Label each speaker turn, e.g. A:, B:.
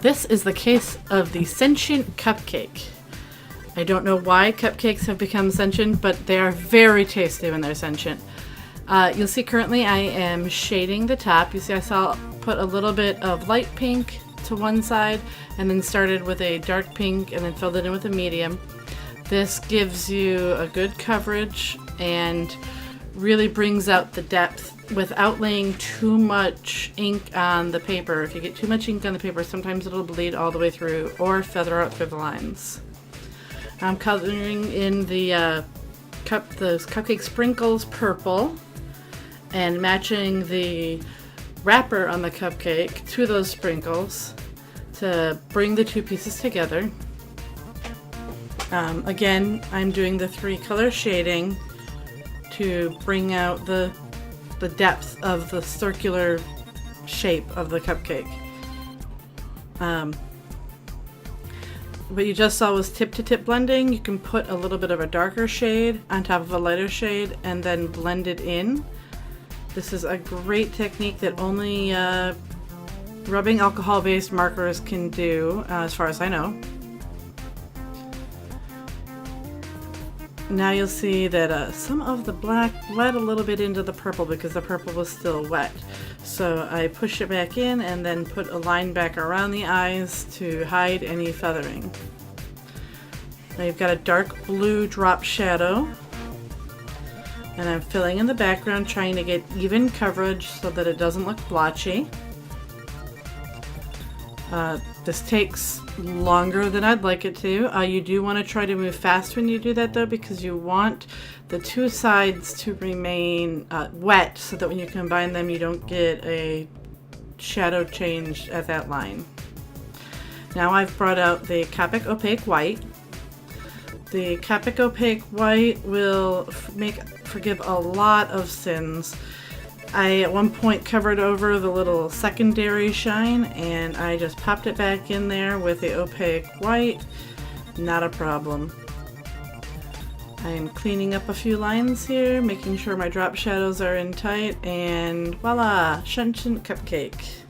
A: This is the case of the Sentient Cupcake. I don't know why cupcakes have become sentient, but they are very tasty when they're sentient. You'll see currently I am shading the top. You see I put a little bit of light pink to one side and then started with a dark pink and then filled it in with a medium. This gives you a good coverage and really brings out the depth without laying too much ink on the paper. If you get too much ink on the paper, sometimes it'll bleed all the way through or feather out through the lines. I'm coloring in the cupcake sprinkles purple and matching the wrapper on the cupcake to those sprinkles to bring the two pieces together. Again, I'm doing the 3-color shading to bring out the depth of the circular shape of the cupcake. What you just saw was tip-to-tip blending. You can put a little bit of a darker shade on top of a lighter shade and then blend it in. This is a great technique that only rubbing alcohol-based markers can do, as far as I know. Now you'll see that some of the black bled a little bit into the purple because the purple was still wet. So I push it back in and then put a line back around the eyes to hide any feathering. Now you've got a dark blue drop shadow. And I'm filling in the background, trying to get even coverage so that it doesn't look blotchy. This takes longer than I'd like it to. You do want to try to move fast when you do that though, because you want the two sides to remain wet so that when you combine them you don't get a shadow change at that line. Now I've brought out the Copic Opaque White. The Copic Opaque White will forgive a lot of sins. I at one point covered over the little secondary shine and I just popped it back in there with the opaque white. Not a problem. I am cleaning up a few lines here, making sure my drop shadows are in tight, and voila, Sentient Cupcake.